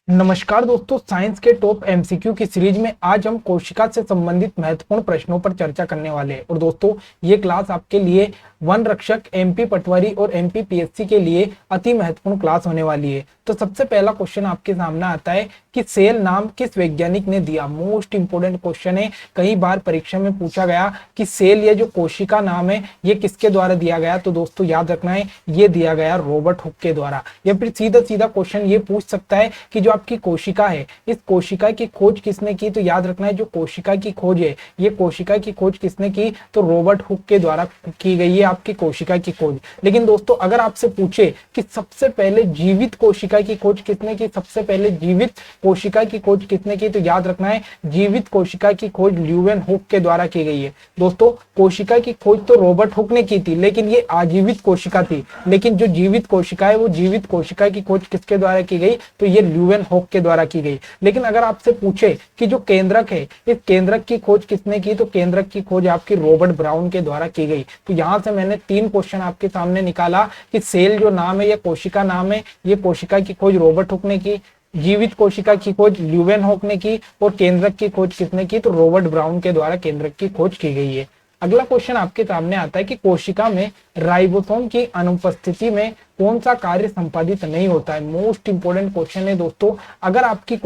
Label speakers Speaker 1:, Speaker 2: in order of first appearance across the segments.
Speaker 1: नमस्कार दोस्तों, साइंस के टॉप एमसीक्यू की सीरीज में आज हम कोशिका से संबंधित महत्वपूर्ण प्रश्नों पर चर्चा करने वाले हैं। और दोस्तों, ये क्लास आपके लिए वन रक्षक, एमपी पटवारी और एमपी पीएससी के लिए अति महत्वपूर्ण क्लास होने वाली है। तो सबसे पहला क्वेश्चन आपके सामने आता है कि सेल नाम किस वैज्ञानिक ने दिया। मोस्ट इंपोर्टेंट क्वेश्चन है, कई बार परीक्षा में पूछा गया कि सेल, ये जो कोशिका नाम है, ये किसके द्वारा दिया गया। तो दोस्तों याद रखना है, ये दिया गया रॉबर्ट हुक के द्वारा। या फिर सीधा सीधा क्वेश्चन ये पूछ सकता है कि जो आपकी कोशिका है, इस कोशिका की खोज किसने की। तो याद रखना है, जो कोशिका की खोज है, ये कोशिका की खोज किसने की, तो रॉबर्ट हुक के द्वारा की गई है आपकी कोशिका की खोज। लेकिन दोस्तों अगर आपसे पूछे कि सबसे पहले जीवित कोशिका की खोज किसने की, सबसे पहले जीवित कोशिका की खोज किसने की, तो याद रखना है जीवित कोशिका की खोज ल्यूवेन हुक के द्वारा की गई है। दोस्तों कोशिका की खोज तो रॉबर्ट हुक ने की थी, लेकिन ये आजीवित कोशिका थी। लेकिन जो जीवित कोशिका है, वो जीवित कोशिका की खोज किसके द्वारा की गई, तो ये ल्यूवेन हुक के द्वारा की गई। लेकिन अगर आपसे पूछे कि जो केंद्रक है, इस केंद्रक की खोज किसने की, तो केंद्रक की खोज आपकी रॉबर्ट ब्राउन के द्वारा की गई। तो यहां से मैंने तीन क्वेश्चन आपके सामने निकाला कि सेल जो नाम है या कोशिका नाम है, ये कोशिका की खोज रॉबर्ट हुक ने की, जीवित कोशिका की खोज ल्यूवेन हुक ने की, और केंद्रक की खोज किसने की, तो रॉबर्ट ब्राउन के द्वारा केंद्रक की खोज की गई है। अगला क्वेश्चन आपके सामने आता है कि कोशिका में राइबोसोम की अनुपस्थिति में कौन सा कार्य संपादित नहीं होता है। मोस्ट इंपोर्टेंट क्वेश्चन है दोस्तों। अगर आपकी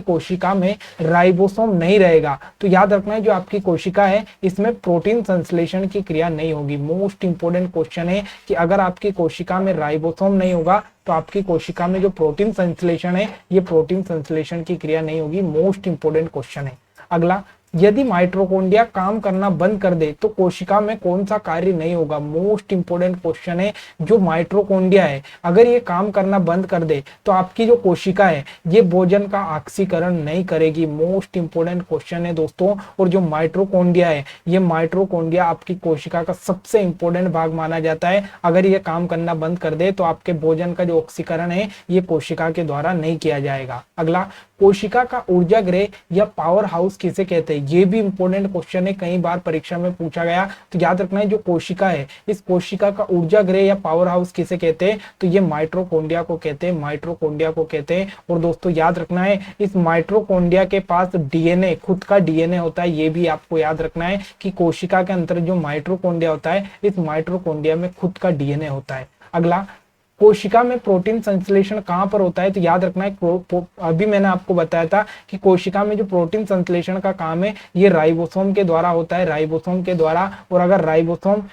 Speaker 1: कोशिका में राइबोसोम नहीं रहेगा, तो याद रखना है जो आपकी कोशिका है, इसमें प्रोटीन संश्लेषण की क्रिया नहीं होगी। मोस्ट इंपोर्टेंट क्वेश्चन है कि अगर आपकी कोशिका में राइबोसोम नहीं होगा, तो आपकी कोशिका में जो प्रोटीन संश्लेषण है, ये प्रोटीन संश्लेषण की क्रिया नहीं होगी। मोस्ट इंपोर्टेंट क्वेश्चन है। अगला, यदि माइटोकॉन्ड्रिया काम करना बंद कर दे तो कोशिका में कौन सा कार्य नहीं होगा। मोस्ट इंपोर्टेंट क्वेश्चन है। जो माइटोकॉन्ड्रिया है, अगर ये काम करना बंद कर दे तो आपकी जो कोशिका है, ये भोजन का ऑक्सीकरण नहीं करेगी। मोस्ट इंपोर्टेंट क्वेश्चन है दोस्तों। और जो माइटोकॉन्ड्रिया है, ये माइटोकॉन्ड्रिया आपकी कोशिका का सबसे इंपॉर्टेंट भाग माना जाता है। अगर ये काम करना बंद कर दे तो आपके भोजन का जो ऑक्सीकरण है, ये कोशिका के द्वारा नहीं किया जाएगा। अगला, कोशिका का ऊर्जा गृह या पावर हाउस किसे कहते हैं। ये भी इंपॉर्टेंट क्वेश्चन है, कई बार परीक्षा में पूछा गया। तो याद रखना है जो कोशिका है, इस कोशिका का ऊर्जा गृह या पावर हाउस किसे कहते हैं, तो ये माइटोकॉन्ड्रिया को कहते हैं। माइटोकॉन्ड्रिया को कहते हैं। और दोस्तों याद रखना है, इस माइटोकॉन्ड्रिया के पास डीएनए, खुद का डीएनए होता है। ये भी आपको याद रखना है कि कोशिका के अंदर जो माइटोकॉन्ड्रिया होता है, इस माइटोकॉन्ड्रिया में खुद का डीएनए होता है। अगला, कोशिका में प्रोटीन संश्लेषण कहां पर होता है, तो याद रखना है अभी मैंने आपको बताया था कि कोशिका में जो प्रोटीन संश्लेषण का काम है, ये राइबोसोम के द्वारा होता है, राइबोसोम के द्वारा। और अगर राइबोसोम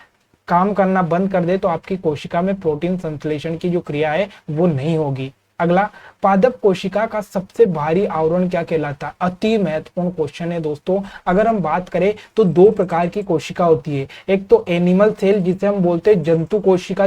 Speaker 1: काम करना बंद कर दे तो आपकी कोशिका में प्रोटीन संश्लेषण की जो क्रिया है, वो नहीं होगी। अगला, पादप कोशिका का सबसे भारी आवरण क्या कहलाता है। अति महत्वपूर्ण क्वेश्चन है दोस्तों। अगर हम बात करें तो दो प्रकार की कोशिका होती है। एक तो एनिमल सेल जिसे हम बोलते हैं जंतु कोशिका,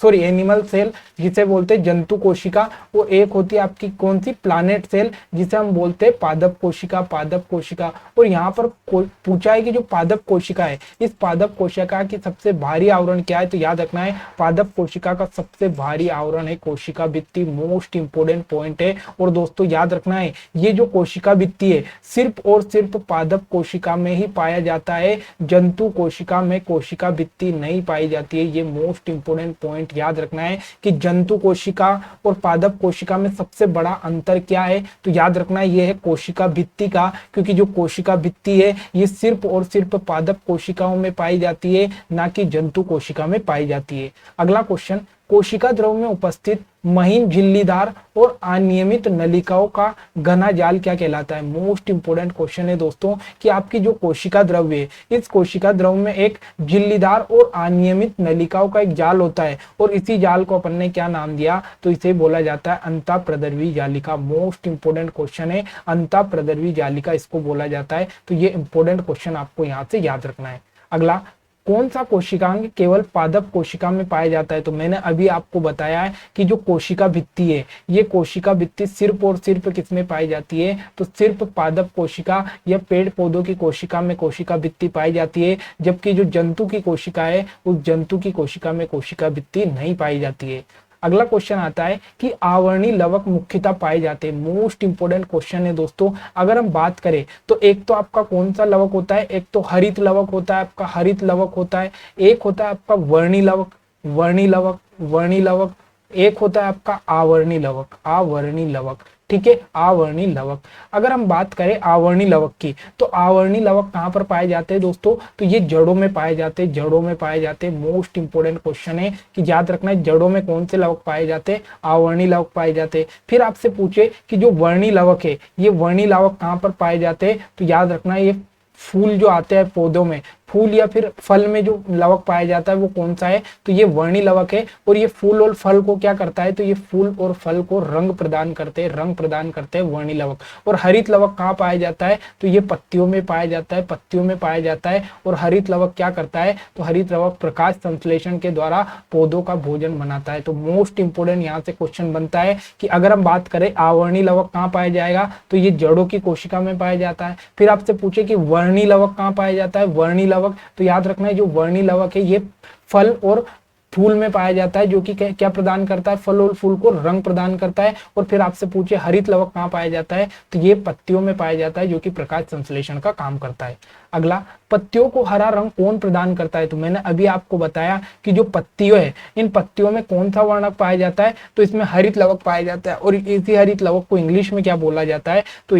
Speaker 1: एनिमल सेल जिसे बोलते हैं जंतु कोशिका। और एक होती है आपकी कौन सी, प्लानेट सेल, जिसे हम बोलते हैं पादप कोशिका, पादप कोशिका। और यहाँ पर पूछा है कि जो पादप कोशिका है, इस पादप कोशिका की सबसे भारी आवरण क्या है, तो याद रखना है पादप कोशिका का सबसे भारी आवरण है कोशिका भित्ति। मोस्ट इंपोर्टेंट पॉइंट है। और दोस्तों याद रखना है, ये जो कोशिका भित्ति है, सिर्फ और सिर्फ पादप कोशिका में ही पाया जाता है। जंतु कोशिका में कोशिका भित्ति नहीं पाई जाती है। ये मोस्ट इंपोर्टेंट पॉइंट याद रखना है कि जंतु कोशिका और पादप कोशिका में सबसे बड़ा अंतर क्या है, तो याद रखना है ये है कोशिका भित्ति का। क्योंकि जो कोशिका भित्ति है, ये सिर्फ और सिर्फ पादप कोशिकाओं में पाई जाती है, ना कि जंतु कोशिका में पाई जाती है। अगला क्वेश्चन, कोशिका द्रव में उपस्थित महीन झिल्लीदार और अनियमित नलिकाओं का घना जाल क्या कहलाता है। मोस्ट इंपोर्टेंट क्वेश्चन है दोस्तों कि आपकी जो कोशिका द्रव है, इस कोशिका द्रव में एक झिल्लीदार और अनियमित नलिकाओं का एक जाल होता है। और इसी जाल को अपन ने क्या नाम दिया, तो इसे बोला जाता है अंतःप्रदर्वी जालिका। मोस्ट इंपोर्टेंट क्वेश्चन है, अंतःप्रदर्वी जालिका इसको बोला जाता है। तो ये इंपोर्टेंट क्वेश्चन आपको यहाँ से याद रखना है। अगला, कौन सा कोशिकांग केवल पादप कोशिका में पाया जाता है, तो मैंने अभी आपको बताया है कि जो कोशिका भित्ति है, ये कोशिका भित्ति सिर्फ और सिर्फ किसमें पाई जाती है, तो सिर्फ पादप कोशिका या पेड़ पौधों की कोशिका में कोशिका भित्ति पाई जाती है। जबकि जो जंतु की कोशिका है, उस जंतु की कोशिका में कोशिका भित्ति नहीं पाई जाती है। अगला क्वेश्चन आता है कि आवरणी लवक मुख्यतः पाए जाते हैं। मोस्ट इंपोर्टेंट क्वेश्चन है दोस्तों। अगर हम बात करें तो एक तो आपका कौन सा लवक होता है, एक तो हरित लवक होता है, आपका हरित लवक होता है। एक होता है आपका वर्णी लवक, वर्णी लवक, वर्णी लवक, एक होता है आपका आवर्णी लवक, आवर्णी लवक, ठीक है, आवर्णी लवक। अगर हम बात करें आवर्णी लवक की, तो आवर्णी लवक कहाँ पर पाए जाते हैं दोस्तों, तो ये जड़ों में पाए जाते हैं, जड़ों में पाए जाते हैं। मोस्ट इंपोर्टेंट क्वेश्चन है कि याद रखना है जड़ों में कौन से लवक पाए जाते हैं, आवर्णी लवक पाए जाते हैं। फिर आपसे पूछे कि जो वर्णी लवक है, ये वर्णी लवक कहाँ पर पाए जाते हैं, तो याद रखना है ये फूल जो आते हैं पौधों में, फूल या फिर फल में जो लवक पाया जाता है वो कौन सा है, तो ये वर्णी लवक है। और ये फूल और फल को क्या करता है, तो ये फूल और फल को रंग प्रदान करते हैं, रंग प्रदान करते हैं वर्णी लवक। और हरित लवक कहाँ पाया जाता है, तो ये पत्तियों में पाया जाता है, पत्तियों में पाया जाता है। और हरित लवक क्या करता है, तो हरित लवक प्रकाश संश्लेषण के द्वारा पौधों का भोजन बनाता है। तो मोस्ट इंपोर्टेंट यहाँ से क्वेश्चन बनता है कि अगर हम बात करें आवर्णी लवक कहाँ पाया जाएगा, तो ये जड़ों की कोशिका में पाया जाता है। फिर आपसे पूछे कि वर्णी लवक कहाँ पाया जाता है, वर्णी लवक, तो याद रखना है जो वर्णी लवक है ये फल और फूल में पाया जाता है, जो कि क्या प्रदान करता है, फल और फूल को रंग प्रदान करता है। और फिर आपसे पूछे हरित लवक कहाँ पाया जाता है, तो ये पत्तियों में पाया जाता है, जो कि प्रकाश संश्लेषण का काम करता है। अगला, पत्तियों को हरा रंग कौन प्रदान करता है, तो मैंने अभी आपको बताया कि जो पत्तियों है, इन पत्तियों में कौन सा वर्णक पाया जाता है, तो इसमें हरित लवक पाया जाता है। और इसी हरित लवक को इंग्लिश में क्या बोला जाता है, तो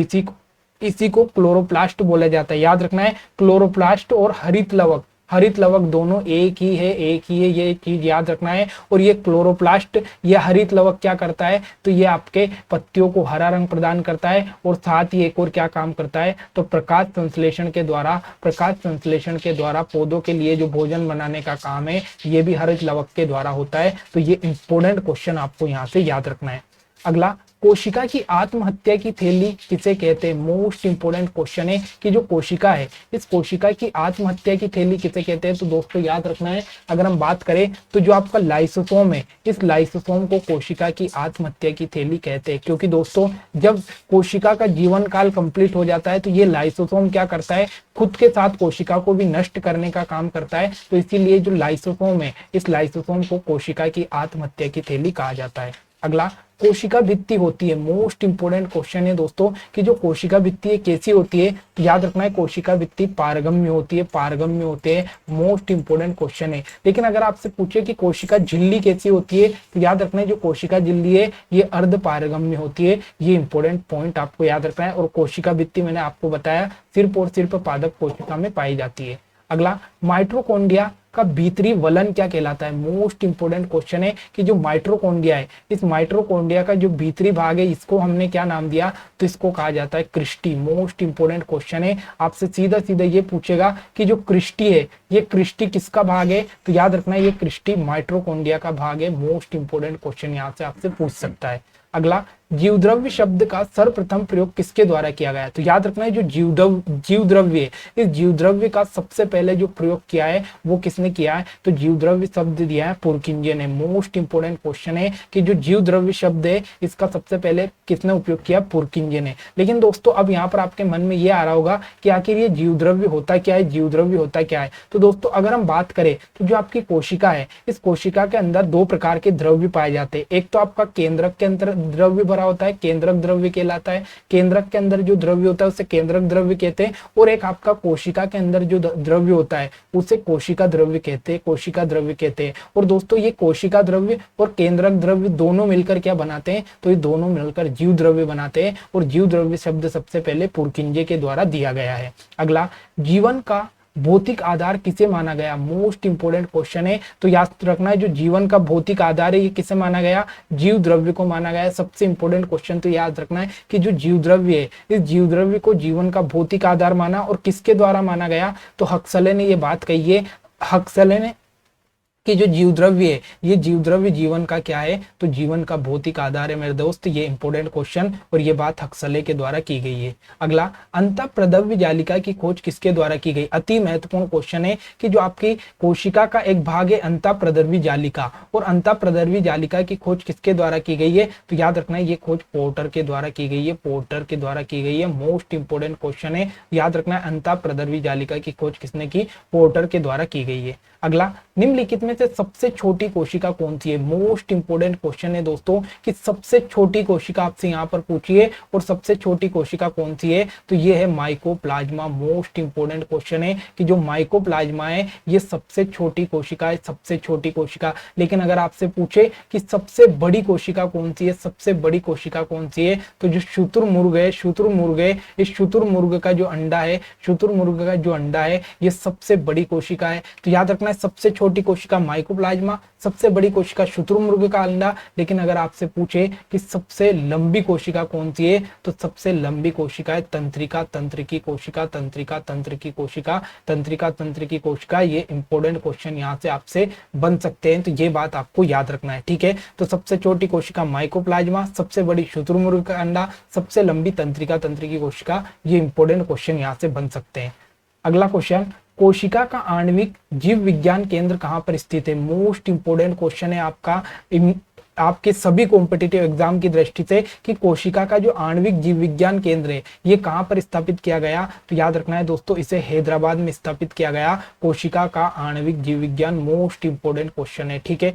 Speaker 1: इसी को क्लोरोप्लास्ट बोला जाता है। याद रखना है क्लोरोप्लास्ट और हरित लवक, हरित लवक दोनों एक ही है, एक ही है, ये चीज याद रखना है। और ये क्लोरोप्लास्ट, ये हरित लवक क्या करता है, तो ये आपके पत्तियों को हरा रंग प्रदान करता है। और साथ ही एक और क्या काम करता है, तो प्रकाश संश्लेषण के द्वारा पौधों के लिए जो भोजन बनाने का काम है, ये भी हरित लवक के द्वारा होता है। तो ये इंपॉर्टेंट क्वेश्चन आपको यहाँ से याद रखना है। अगला, कोशिका की आत्महत्या की थैली किसे कहते हैं, मोस्ट इंपोर्टेंट क्वेश्चन है कि जो कोशिका है, इस कोशिका की आत्महत्या की थैली किसे कहते हैं। तो दोस्तों याद रखना है, अगर हम बात करें तो जो आपका लाइसोसोम है, इस लाइसोसोम को कोशिका की आत्महत्या की थैली कहते हैं। क्योंकि दोस्तों जब कोशिका का जीवन काल कंप्लीट हो जाता है, तो ये लाइसोसोम क्या करता है, खुद के साथ कोशिका को भी नष्ट करने का काम करता है। तो इसीलिए जो लाइसोसोम है, इस लाइसोसोम को कोशिका की आत्महत्या की थैली कहा जाता है। अगला, कोशिका भित्ति होती है, मोस्ट इंपोर्टेंट क्वेश्चन है दोस्तों कि जो कोशिका भित्ति है कैसी होती है, तो याद रखना है कोशिका भित्ति पारगम्य होती है, पारगम्य होते हैं, मोस्ट इंपोर्टेंट क्वेश्चन है। लेकिन अगर आपसे पूछे कि कोशिका झिल्ली कैसी होती है, तो याद रखना है जो कोशिका झिल्ली है ये अर्ध पारगम्य होती है। ये इंपोर्टेंट पॉइंट आपको याद रखना है। और कोशिका भित्ति मैंने आपको बताया सिर्फ और सिर्फ पादप कोशिका में पाई जाती है। अगला, माइटोकॉन्ड्रिया का भीतरी वलन क्या कहलाता है, मोस्ट इंपोर्टेंट क्वेश्चन है कि जो माइटोकॉन्ड्रिया है, इस माइटोकॉन्ड्रिया का जो भीतरी भाग है, इसको हमने क्या नाम दिया, तो इसको कहा जाता है क्रिस्टी। मोस्ट इंपोर्टेंट क्वेश्चन है, आपसे सीधा सीधा ये पूछेगा कि जो क्रिस्टी है, ये क्रिस्टी किसका भाग है, तो याद रखना ये क्रिस्टी माइटोकॉन्ड्रिया का भाग है। मोस्ट इंपोर्टेंट क्वेश्चन यहाँ से आपसे पूछ सकता है। अगला, जीवद्रव्य शब्द का सर्वप्रथम प्रयोग किसके द्वारा किया गया है, तो याद रखना है जो जीवद्रव्य है, इस जीवद्रव्य का सबसे पहले जो प्रयोग किया है वो किसने किया है, तो जीवद्रव्य शब्द दिया है पुरकिंजे ने। मोस्ट इंपोर्टेंट क्वेश्चन है कि जो जीवद्रव्य शब्द है इसका सबसे पहले किसने उपयोग किया, पुरकिंजे ने। लेकिन दोस्तों अब यहाँ पर आपके मन में ये आ रहा होगा कि आखिर ये जीवद्रव्य होता क्या है, जीवद्रव्य होता क्या है। तो दोस्तों अगर हम बात करें तो जो आपकी कोशिका है, इस कोशिका के अंदर दो प्रकार के द्रव्य पाए जाते हैं। एक तो आपका केंद्रक के अंदर द्रव्य भरा होता है, केंद्रक द्रव्य कहलाता है। केंद्रक के अंदर जो द्रव्य होता है उसे केंद्रक द्रव्य कहते हैं। और एक आपका कोशिका के अंदर जो द्रव्य होता है उसे कोशिका द्रव्य कहते हैं, कोशिका द्रव्य कहते हैं। और दोस्तों ये कोशिका द्रव्य और केंद्रक द्रव्य दोनों मिलकर क्या बनाते हैं, तो ये दोनों मिलकर जीव द्रव्य बनाते हैं। और जीव द्रव्य शब्द सबसे पहले पुरकिंजे के द्वारा दिया गया है। अगला, जीवन का भौतिक आधार किसे माना गया, मोस्ट इंपोर्टेंट क्वेश्चन है। तो याद रखना है जो जीवन का भौतिक आधार है ये किसे माना गया, जीव द्रव्य को माना गया। सबसे इंपोर्टेंट क्वेश्चन तो याद रखना है कि जो जीव द्रव्य है, इस जीव द्रव्य को जीवन का भौतिक आधार माना। और किसके द्वारा माना गया, तो हक्सले ने ये बात कही है, हक्सले ने कि जो जीव द्रव्य है, ये जीव द्रव्य जीवन का क्या है, तो जीवन का भौतिक आधार है मेरे दोस्त। ये इंपोर्टेंट क्वेश्चन और ये बात हक्सले के द्वारा की गई है। अगला, अंतःप्रद्रव्य जालिका की खोज किसके द्वारा की गई, अति महत्वपूर्ण क्वेश्चन है कि जो आपकी कोशिका का एक भाग है अंतःप्रद्रव्य जालिका, और अंतःप्रद्रव्य जालिका की खोज किसके द्वारा की गई है, तो याद रखना है ये खोज पोर्टर के द्वारा की गई है, पोर्टर के द्वारा की गई है। मोस्ट इंपोर्टेंट क्वेश्चन है, याद रखना है अंतःप्रद्रव्य जालिका की खोज किसने की, पोर्टर के द्वारा की गई है। अगला, निम्नलिखित में से सबसे छोटी कोशिका कौन सी है? मोस्ट इंपोर्टेंट क्वेश्चन है दोस्तों कि सबसे छोटी कोशिका आपसे यहाँ पर पूछिए और सबसे छोटी कोशिका कौन सी है, तो ये है माइकोप्लाज्मा। मोस्ट इंपोर्टेंट क्वेश्चन है कि जो माइकोप्लाज्मा है ये सबसे छोटी कोशिका है, सबसे छोटी कोशिका। लेकिन अगर आपसे पूछे कि सबसे बड़ी कोशिका कौन सी है, सबसे बड़ी कोशिका कौन सी है, तो जो शुतुरमुर्ग है, शुतुरमुर्ग है, इस शुतुरमुर्ग का जो अंडा है, शुतुरमुर्ग का जो अंडा है ये सबसे बड़ी कोशिका है। तो याद रखना है सबसे छोटी कोशिका माइकोप्लाज्मा, सबसे बड़ी कोशिका शुतुरमुर्ग का अंडा। लेकिन अगर आपसे पूछे कि सबसे लंबी कोशिका कौन सी है, तो सबसे लंबी कोशिका है तंत्रिका तंत्रिकी कोशिका, तंत्रिका तंत्रिकी कोशिका, तंत्रिका तंत्रिकी कोशिका। ये इंपॉर्टेंट क्वेश्चन यहाँ से आपसे बन सकते हैं, तो ये बात आपको याद रखना है, ठीक है। तो सबसे छोटी कोशिका माइकोप्लाज्मा, सबसे बड़ी शुतुरमुर्ग का अंडा, सबसे लंबी तंत्रिका तंत्रिकी कोशिका, ये इंपॉर्टेंट क्वेश्चन यहाँ से बन सकते हैं। अगला क्वेश्चन, कोशिका का आणविक जीव विज्ञान केंद्र कहां पर स्थित है? मोस्ट इंपोर्टेंट क्वेश्चन है आपका आपके सभी कॉम्पिटिटिव एग्जाम की दृष्टि से कि कोशिका का जो आणविक जीव विज्ञान केंद्र है ये कहां पर स्थापित किया गया। तो याद रखना है दोस्तों इसे हैदराबाद में स्थापित किया गया, कोशिका का आणविक जीव विज्ञान। मोस्ट इंपोर्टेंट क्वेश्चन है, ठीक है।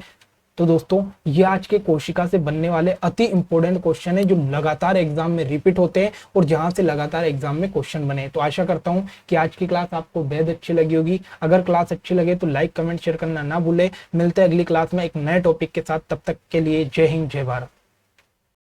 Speaker 1: तो दोस्तों ये आज के कोशिका से बनने वाले अति इंपॉर्टेंट क्वेश्चन है जो लगातार एग्जाम में रिपीट होते हैं और जहां से लगातार एग्जाम में क्वेश्चन बने। तो आशा करता हूं कि आज की क्लास आपको बेहद अच्छी लगी होगी। अगर क्लास अच्छी लगे तो लाइक कमेंट शेयर करना ना भूले। मिलते हैं अगली क्लास में एक नए टॉपिक के साथ, तब तक के लिए जय हिंद जय भारत।